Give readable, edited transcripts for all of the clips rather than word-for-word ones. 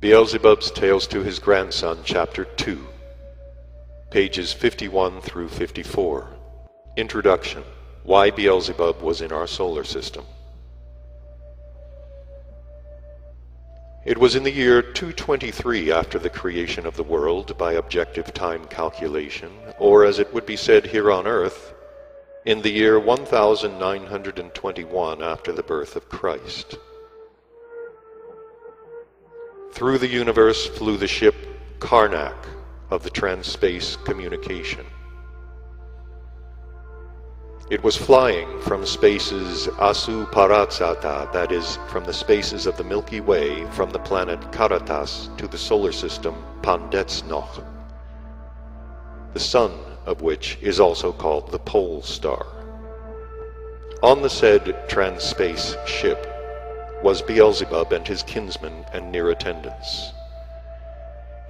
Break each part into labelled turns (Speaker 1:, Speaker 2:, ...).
Speaker 1: Beelzebub's Tales to His Grandson, Chapter 2, pages 51 through 54. Introduction. Why Beelzebub was in our solar system. It was in the year 223 after the creation of the world by objective time calculation, or as it would be said here on earth, in the year 1921 after the birth of Christ. Through the universe flew the ship Karnak of the Trans-Space Communication. It was flying from spaces Asu Paratsata, that is, from the spaces of the Milky Way, from the planet Karatas to the solar system Pandetsnoch, the sun of which is also called the Pole Star. On the said trans-space ship was Beelzebub and his kinsmen and near attendants.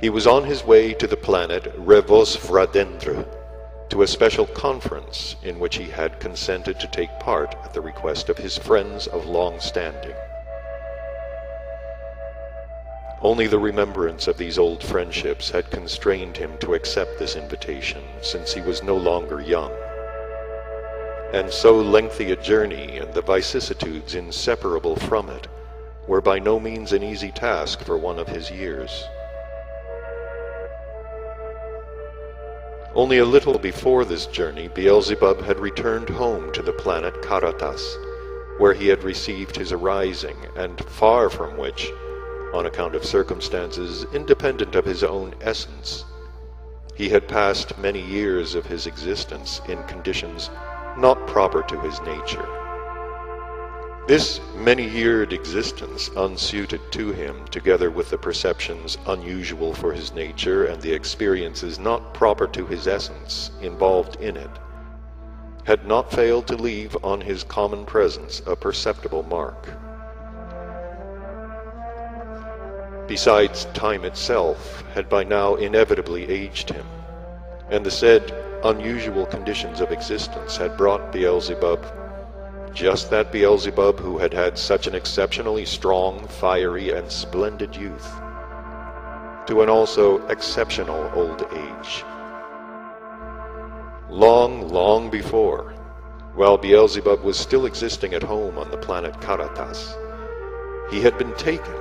Speaker 1: He was on his way to the planet Revosvradendra, to a special conference in which he had consented to take part at the request of his friends of long standing. Only the remembrance of these old friendships had constrained him to accept this invitation, since he was no longer young. And so lengthy a journey and the vicissitudes inseparable from it were by no means an easy task for one of his years. Only a little before this journey, Beelzebub had returned home to the planet Karatas, where he had received his arising, and far from which, on account of circumstances independent of his own essence, he had passed many years of his existence in conditions not proper to his nature. This many-yeared existence, unsuited to him, together with the perceptions unusual for his nature and the experiences not proper to his essence involved in it, had not failed to leave on his common presence a perceptible mark. Besides, time itself had by now inevitably aged him, and the said unusual conditions of existence had brought Beelzebub, just that Beelzebub who had had such an exceptionally strong, fiery, and splendid youth, to an also exceptional old age. Long, long before, while Beelzebub was still existing at home on the planet Karatas, he had been taken,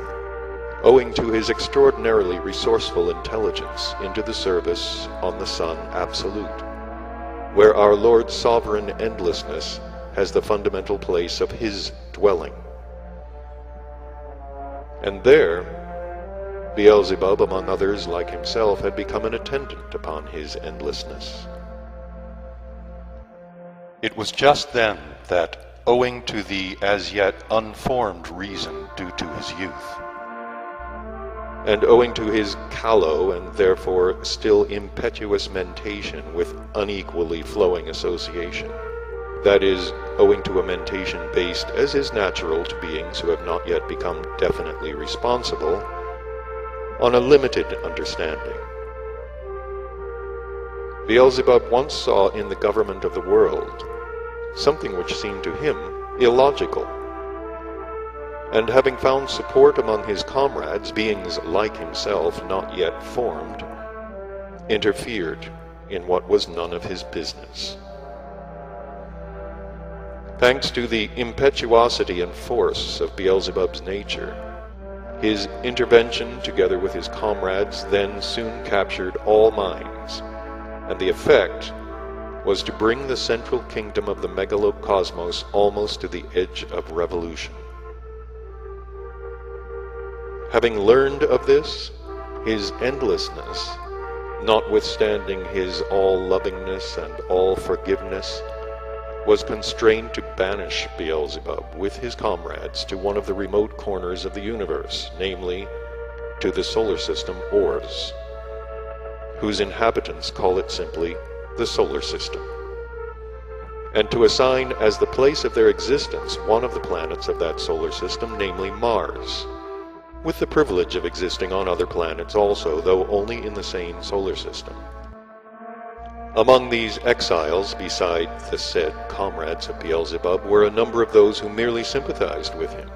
Speaker 1: owing to his extraordinarily resourceful intelligence, into the service on the Sun Absolute, where our Lord's sovereign endlessness has the fundamental place of his dwelling. And there, Beelzebub, among others like himself, had become an attendant upon his endlessness. It was just then that, owing to the as yet unformed reason due to his youth, and owing to his callow and therefore still impetuous mentation with unequally flowing association, that is, owing to a mentation based, as is natural to beings who have not yet become definitely responsible, on a limited understanding, Beelzebub once saw in the government of the world something which seemed to him illogical, and having found support among his comrades, beings like himself not yet formed, interfered in what was none of his business. Thanks to the impetuosity and force of Beelzebub's nature, his intervention together with his comrades then soon captured all minds, and the effect was to bring the central kingdom of the megalocosmos almost to the edge of revolution. Having learned of this, his endlessness, notwithstanding his all-lovingness and all-forgiveness, was constrained to banish Beelzebub with his comrades to one of the remote corners of the universe, namely, to the solar system Ors, whose inhabitants call it simply the solar system, and to assign as the place of their existence one of the planets of that solar system, namely Mars, with the privilege of existing on other planets also, though only in the same solar system. Among these exiles, beside the said comrades of Beelzebub, were a number of those who merely sympathized with him,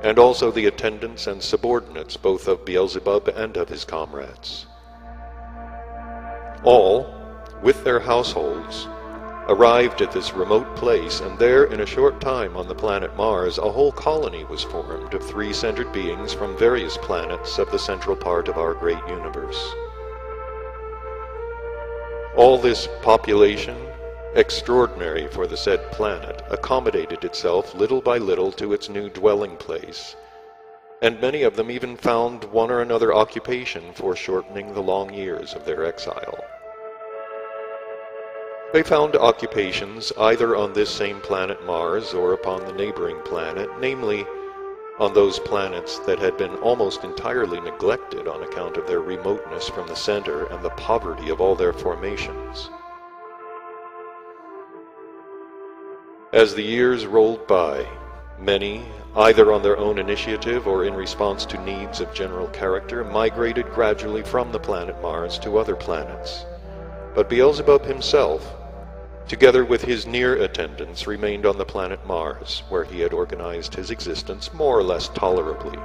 Speaker 1: and also the attendants and subordinates both of Beelzebub and of his comrades. All, with their households, arrived at this remote place, and there in a short time on the planet Mars a whole colony was formed of three-centered beings from various planets of the central part of our great universe. All this population, extraordinary for the said planet, accommodated itself little by little to its new dwelling place, and many of them even found one or another occupation for shortening the long years of their exile. They found occupations either on this same planet Mars or upon the neighboring planet, namely on those planets that had been almost entirely neglected on account of their remoteness from the center and the poverty of all their formations. As the years rolled by, many, either on their own initiative or in response to needs of general character, migrated gradually from the planet Mars to other planets. But Beelzebub himself, together with his near attendants, remained on the planet Mars, where he had organized his existence more or less tolerably.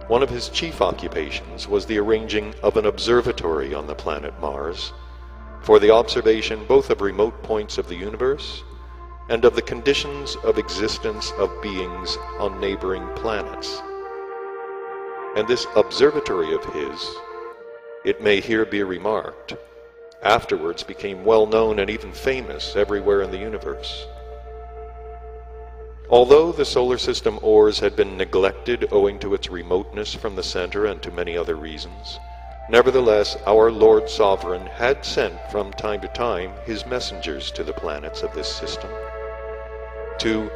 Speaker 1: One of his chief occupations was the arranging of an observatory on the planet Mars, for the observation both of remote points of the universe and of the conditions of existence of beings on neighboring planets. And this observatory of his, it may here be remarked, afterwards became well known and even famous everywhere in the universe. Although the solar system ores had been neglected owing to its remoteness from the center and to many other reasons, nevertheless our Lord Sovereign had sent from time to time his messengers to the planets of this system to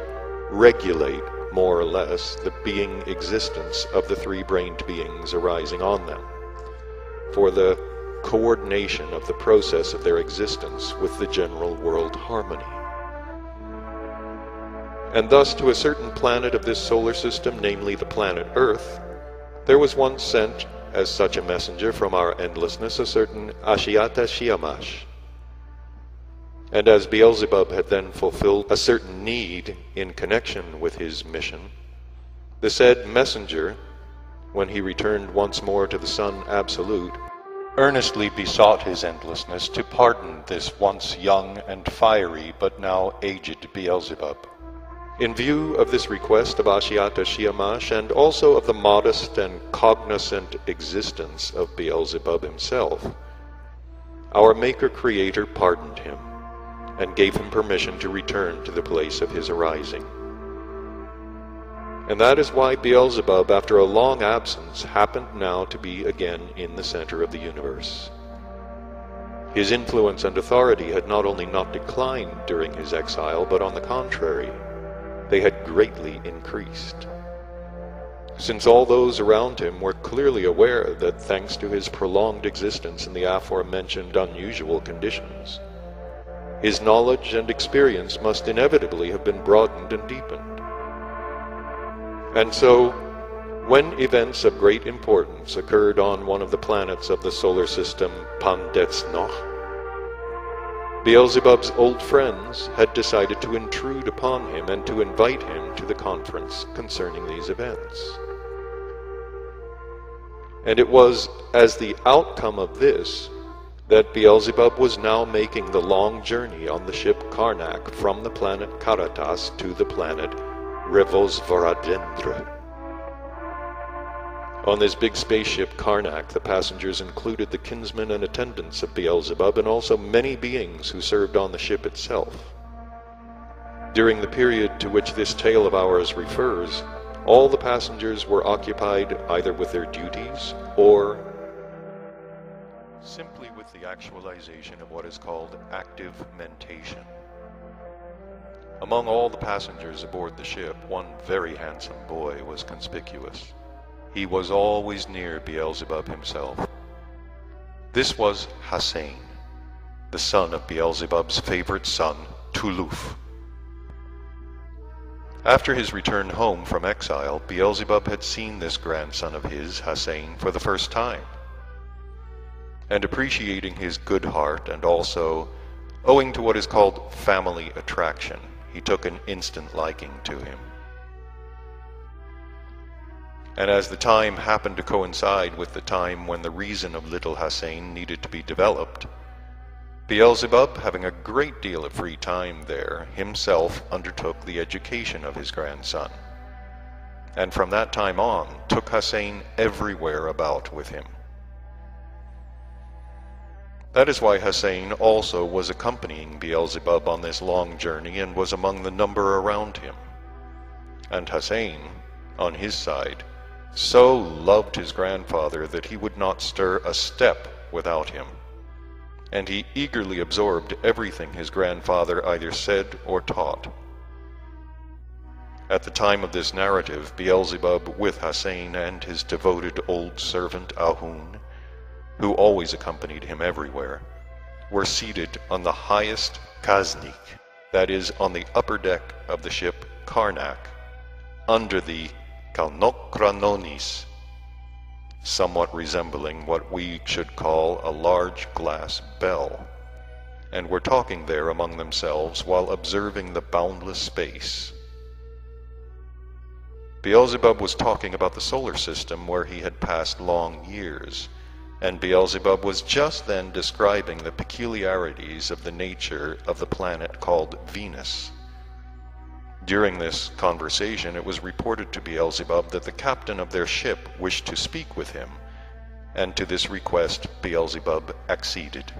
Speaker 1: regulate, more or less, the being existence of the three-brained beings arising on them, for the coordination of the process of their existence with the general world harmony. And thus to a certain planet of this solar system, namely the planet Earth, there was once sent as such a messenger from our endlessness a certain Ashiata Shiyamash. And as Beelzebub had then fulfilled a certain need in connection with his mission, the said messenger, when he returned once more to the Sun Absolute, earnestly besought his endlessness to pardon this once young and fiery but now aged Beelzebub. In view of this request of Ashiata Shiyamash, and also of the modest and cognizant existence of Beelzebub himself, our Maker-Creator pardoned him, and gave him permission to return to the place of his arising. And that is why Beelzebub, after a long absence, happened now to be again in the center of the universe. His influence and authority had not only not declined during his exile, but on the contrary, they had greatly increased, since all those around him were clearly aware that, thanks to his prolonged existence in the aforementioned unusual conditions, his knowledge and experience must inevitably have been broadened and deepened. And so, when events of great importance occurred on one of the planets of the solar system, Pandetsnoch, Beelzebub's old friends had decided to intrude upon him and to invite him to the conference concerning these events. And it was as the outcome of this that Beelzebub was now making the long journey on the ship Karnak from the planet Karatas to the planet Revosvaradendra. On this big spaceship Karnak, the passengers included the kinsmen and attendants of Beelzebub, and also many beings who served on the ship itself. During the period to which this tale of ours refers, all the passengers were occupied either with their duties or simply with the actualization of what is called active mentation. Among all the passengers aboard the ship, one very handsome boy was conspicuous. He was always near Beelzebub himself. This was Hassain, the son of Beelzebub's favorite son, Tuluf. After his return home from exile, Beelzebub had seen this grandson of his, Hassain, for the first time. And appreciating his good heart, and also owing to what is called family attraction, he took an instant liking to him. And as the time happened to coincide with the time when the reason of little Hussein needed to be developed, Beelzebub, having a great deal of free time there, himself undertook the education of his grandson, and from that time on took Hussein everywhere about with him. That is why Hussein also was accompanying Beelzebub on this long journey and was among the number around him. And Hussein, on his side, so loved his grandfather that he would not stir a step without him, and he eagerly absorbed everything his grandfather either said or taught. At the time of this narrative, Beelzebub, with Hussein and his devoted old servant Ahun, who always accompanied him everywhere, were seated on the highest Kaznik, that is, on the upper deck of the ship Karnak, under the Kalnokranonis, somewhat resembling what we should call a large glass bell, and were talking there among themselves while observing the boundless space. Beelzebub was talking about the solar system where he had passed long years, and Beelzebub was just then describing the peculiarities of the nature of the planet called Venus. During this conversation, it was reported to Beelzebub that the captain of their ship wished to speak with him, and to this request Beelzebub acceded.